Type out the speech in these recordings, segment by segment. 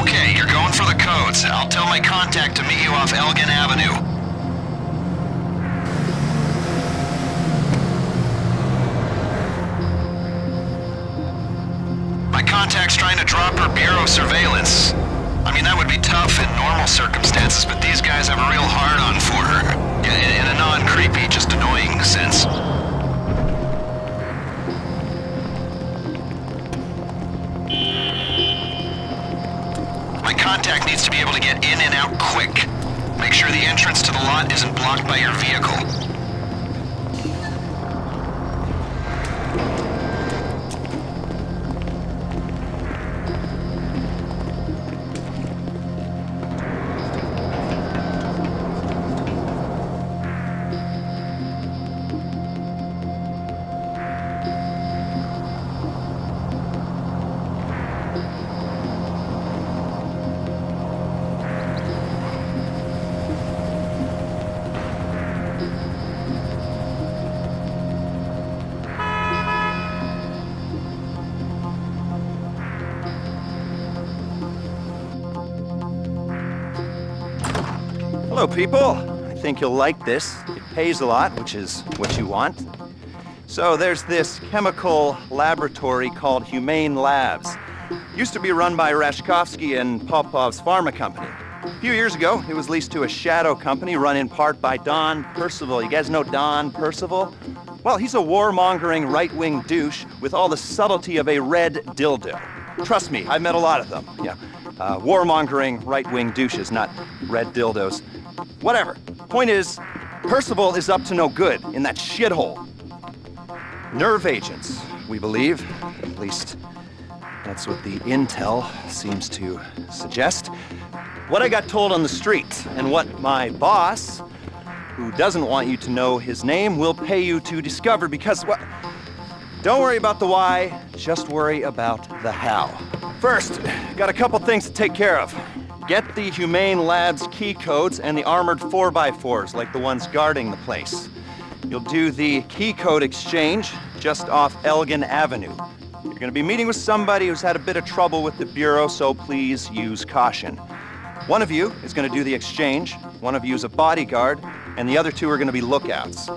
Okay, you're going for the codes. I'll tell my contact to meet you off Elgin Avenue. My contact's trying to drop her bureau surveillance. I mean, that would be tough in normal circumstances, but these guys have a real hard-on for her. In a non-creepy, just annoying sense. My contact needs to be able to get in and out quick. Make sure the entrance to the lot isn't blocked by your vehicle. Hello, people. I think you'll like this. It pays a lot, which is what you want. So there's this chemical laboratory called Humane Labs. Used to be run by Rashkovsky and Popov's pharma company. A few years ago, it was leased to a shadow company run in part by Don Percival. You guys know Don Percival? Well, he's a warmongering right-wing douche with all the subtlety of a red dildo. Trust me, I've met a lot of them. Yeah, warmongering right-wing douches, not red dildos. Whatever. Point is, Percival is up to no good in that shithole. Nerve agents, we believe. At least, that's what the intel seems to suggest. What I got told on the street, and what my boss, who doesn't want you to know his name, will pay you to discover, because, well, don't worry about the why, just worry about the how. First, got a couple things to take care of. Get the Humane Labs key codes and the armored 4x4s, like the ones guarding the place. You'll do the key code exchange just off Elgin Avenue. You're gonna be meeting with somebody who's had a bit of trouble with the Bureau, so please use caution. One of you is gonna do the exchange, one of you is a bodyguard, and the other two are gonna be lookouts.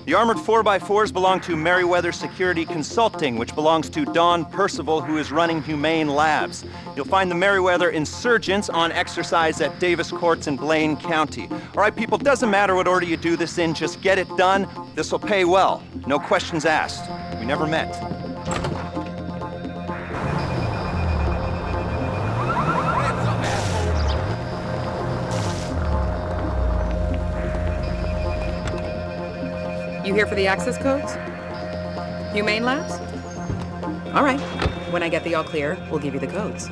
The armored 4x4s belong to Merryweather Security Consulting, which belongs to Don Percival, who is running Humane Labs. You'll find the Merryweather insurgents on exercise at Davis Courts in Blaine County. All right, people, doesn't matter what order you do this in, just get it done. This will pay well. No questions asked. We never met. You here for the access codes? Humane Labs? All right. When I get the all clear, we'll give you the codes.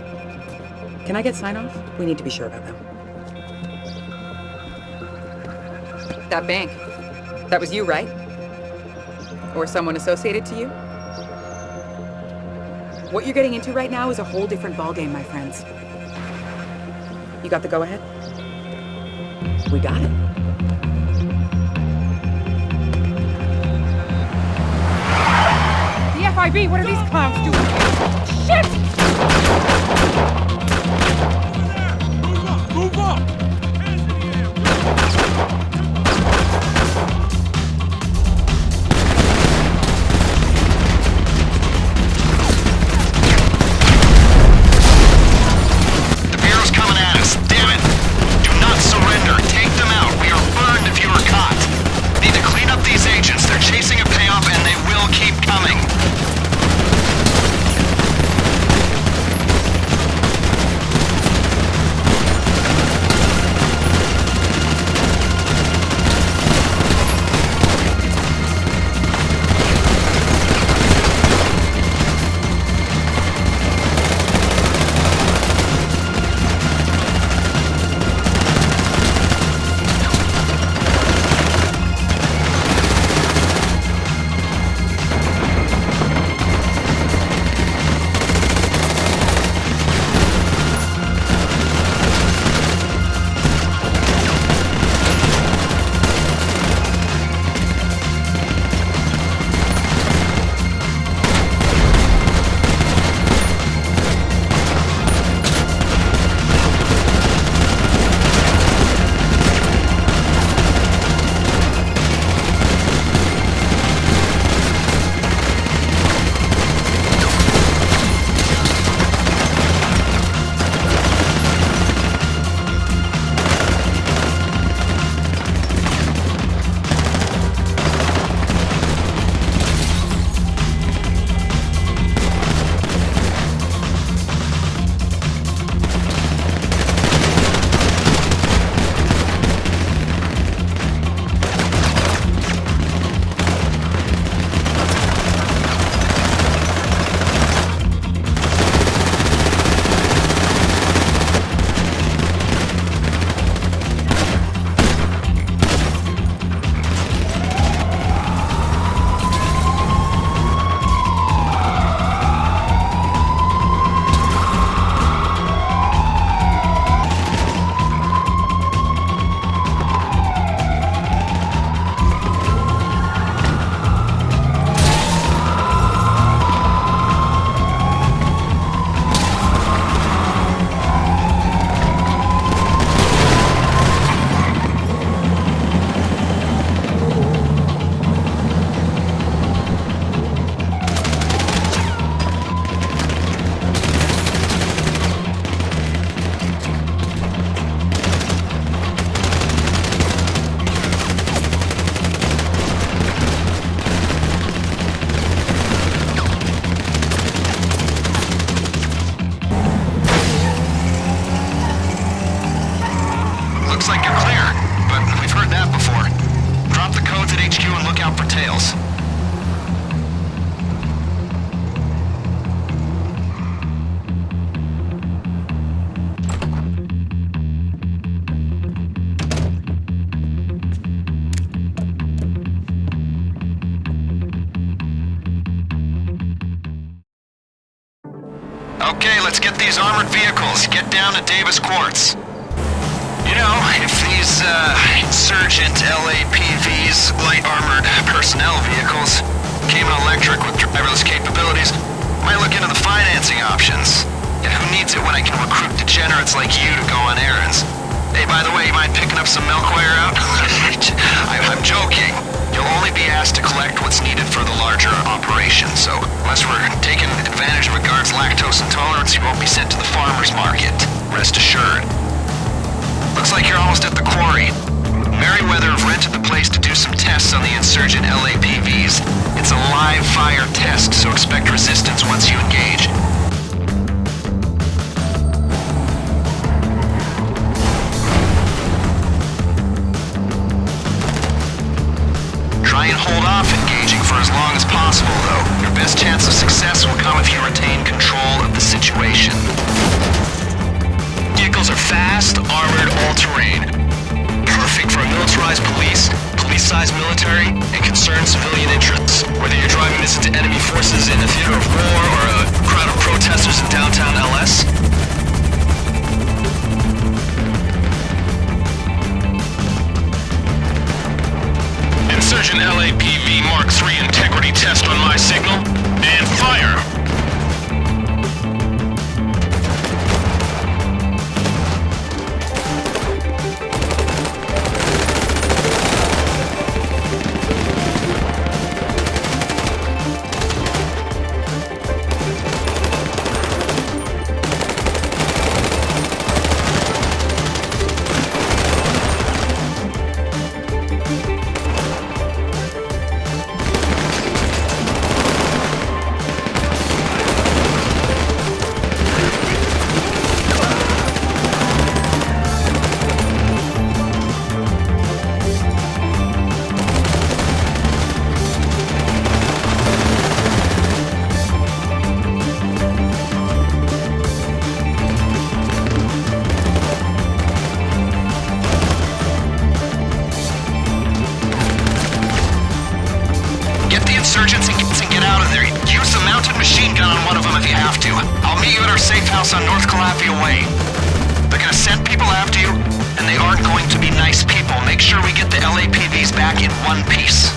Can I get sign-off? We need to be sure about them. That bank. That was you, right? Or someone associated to you? What you're getting into right now is a whole different ballgame, my friends. You got the go-ahead? We got it. FIB, what are these clowns doing here? Shit! Move up! Move up! The Bureau's coming at us. Damn it! Do not surrender. Take them out. We are burned if you are caught. Need to clean up these agents. They're chasing a payoff and they will keep coming. Okay, let's get these armored vehicles. Get down to Davis Quartz. You know, if these, insurgent LAPVs, light armored personnel vehicles, came in electric with driverless capabilities, might look into the financing options. Yeah, who needs it when I can recruit degenerates like you to go on errands? Hey, by the way, you mind picking up some milk while you're out? I'm joking. You'll only be asked to collect what's needed for the larger operation, so unless we're taking advantage of a guard's lactose intolerance, you won't be sent to the farmer's market. Rest assured. Looks like you're almost at the quarry. Merryweather have rented the place to do some tests on the insurgent LAPVs. It's a live fire test, so expect resistance once you engage. Try and hold off engaging for as long as possible, though. Your best chance of success will come if you retain control of the situation. Vehicles are fast, armored, all-terrain. Perfect for a militarized police, police-sized military, and concerned civilian interests. Whether you're driving this into enemy forces in a theater of war or a crowd of protesters in downtown LS, Insurgent LAPV Mark III integrity test on my signal, and fire! Insurgents and get out of there. Use the mounted machine gun on one of them if you have to. I'll meet you at our safe house on North Calafia Way. They're gonna send people after you, and they aren't going to be nice people. Make sure we get the LAPVs back in one piece.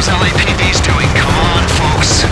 LAPV's doing? Come on, folks.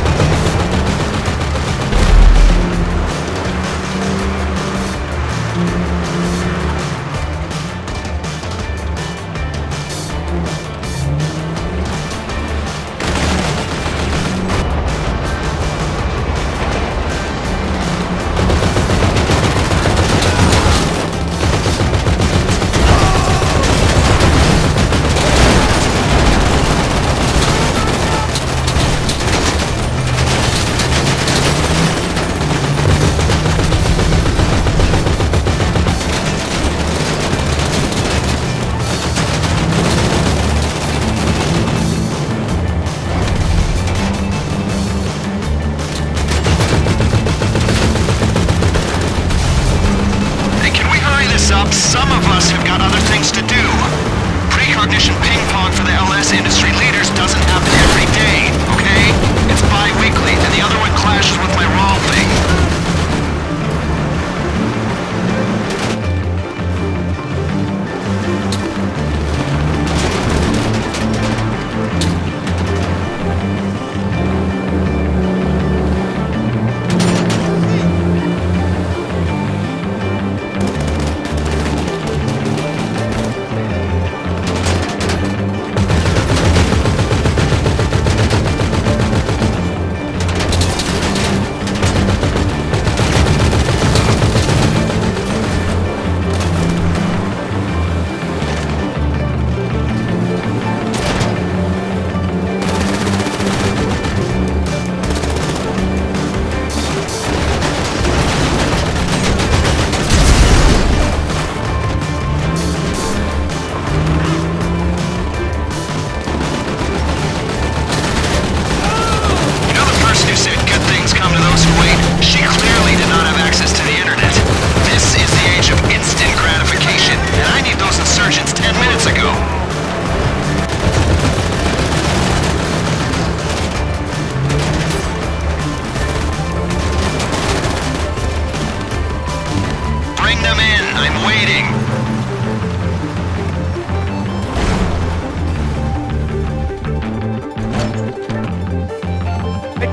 Some of us have got other things to do. Precognition ping-pong for the LS industry leaders doesn't happen every day, okay? It's bi-weekly, and the other one clashes with my raw thing.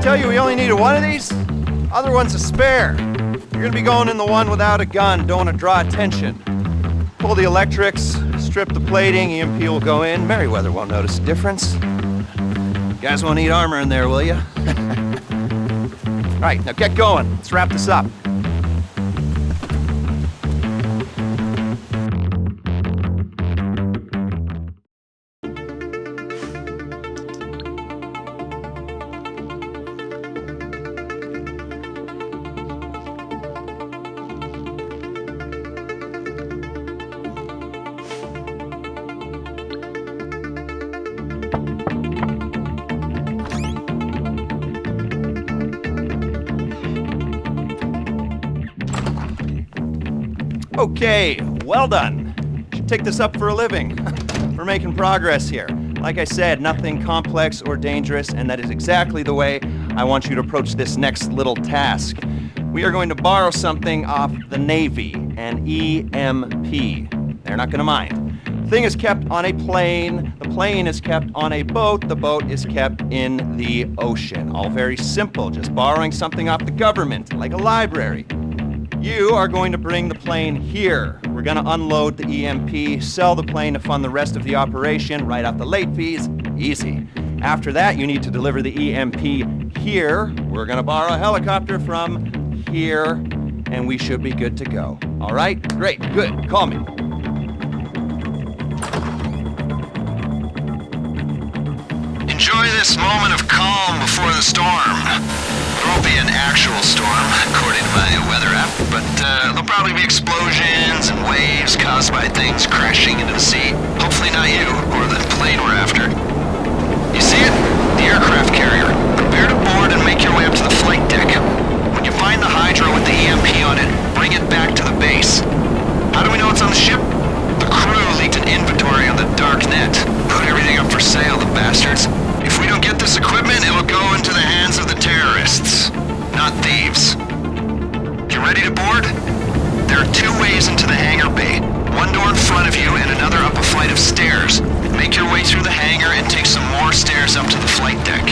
I tell you we only needed one of these? Other one's a spare. You're gonna be going in the one without a gun. Don't want to draw attention. Pull the electrics, strip the plating, EMP will go in. Merryweather won't notice a difference. You guys won't need armor in there, will ya? All right, now get going. Let's wrap this up. Okay, well done. Should take this up for a living. We're making progress here. Like I said, nothing complex or dangerous, and that is exactly the way I want you to approach this next little task. We are going to borrow something off the Navy, an EMP. They're not gonna mind. The thing is kept on a plane, the plane is kept on a boat, the boat is kept in the ocean. All very simple, just borrowing something off the government, like a library. You are going to bring the plane here. We're going to unload the EMP, sell the plane to fund the rest of the operation, write off the late fees. Easy. After that, you need to deliver the EMP here. We're going to borrow a helicopter from here, and we should be good to go. All right? Great. Good. Call me. Enjoy this moment of calm before the storm. There won't be an actual storm, according to my weather app, but there'll probably be explosions and waves caused by things crashing into the sea. Hopefully not you, or the plane we're after. You see it? The aircraft carrier. Prepare to board and make your way up to the flight deck. When you find the Hydra with the EMP on it, bring it back to the base. How do we know it's on the ship? The crew leaked an inventory on the dark net. Put everything up for sale, the bastards. If we don't get this equipment, it'll go into the hands of the terrorists, not thieves. You ready to board? There are two ways into the hangar bay. One door in front of you and another up a flight of stairs. Make your way through the hangar and take some more stairs up to the flight deck.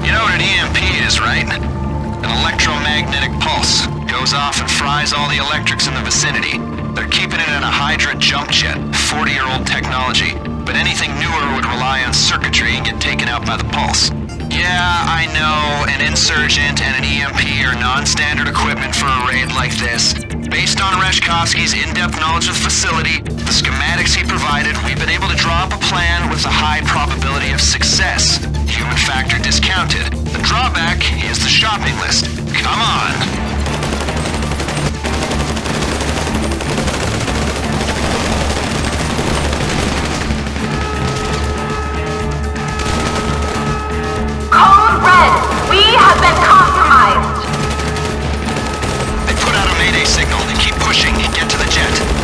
You know what an EMP is, right? An electromagnetic pulse. Goes off and fries all the electrics in the vicinity. They're keeping it in a Hydra jump jet, 40-year-old technology. But anything newer would rely on circuitry and get taken out by the pulse. Yeah, I know, an insurgent and an EMP are non-standard equipment for a raid like this. Based on Reshkovsky's in-depth knowledge of the facility, the schematics he provided, we've been able to draw up a plan with a high probability of success. Human factor discounted. The drawback is the shopping list. Come on! We have been compromised. They put out a mayday signal. They keep pushing and get to the jet.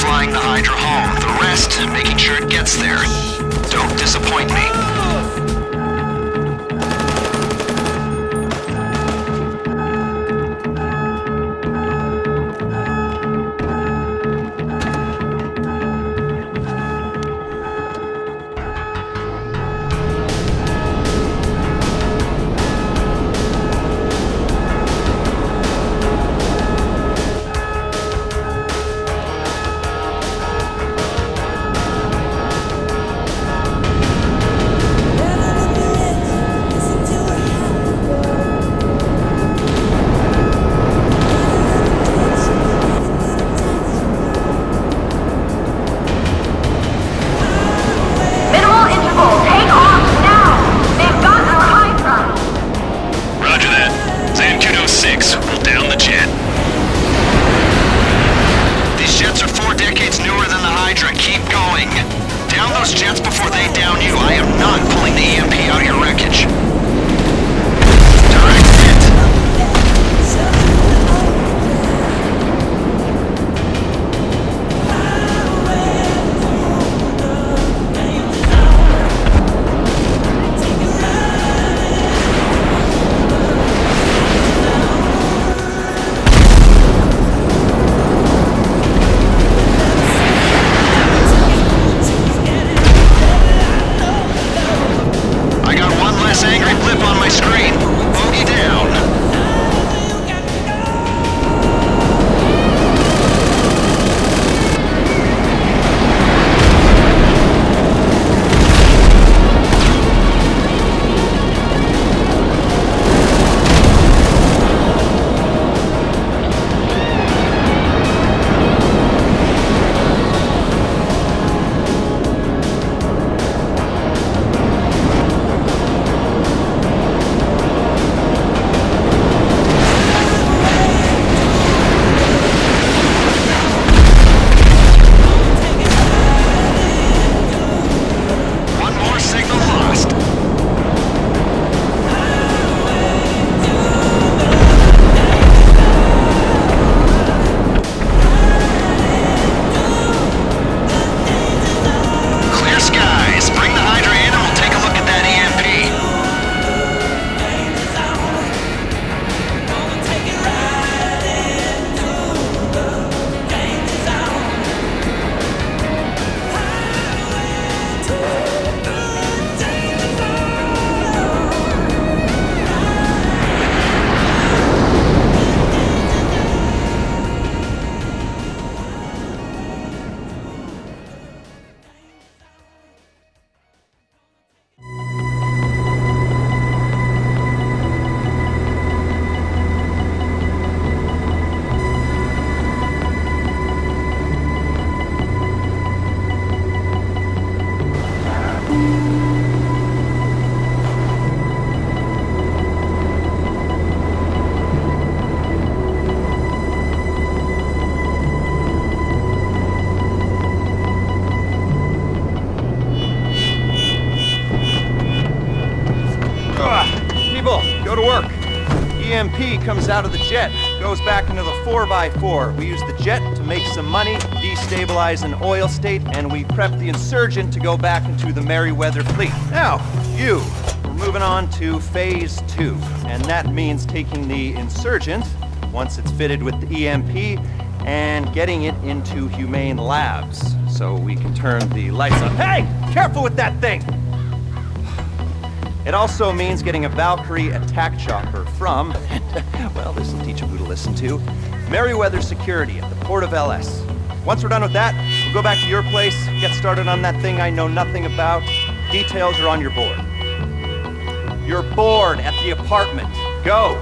flying the Hydra home. The rest, making sure it gets there. Don't disappoint me. to work. EMP comes out of the jet, goes back into the 4x4. We use the jet to make some money, destabilize an oil state, and we prep the insurgent to go back into the Merryweather fleet. Now, we're moving on to phase 2, and that means taking the insurgent, once it's fitted with the EMP, and getting it into Humane Labs, so we can turn the lights on. Hey! Careful with that thing! It also means getting a Valkyrie attack chopper from, well, this will teach you who to listen to, Merryweather Security at the Port of LS. Once we're done with that, we'll go back to your place, get started on that thing I know nothing about. Details are on your board. Your board at the apartment. Go!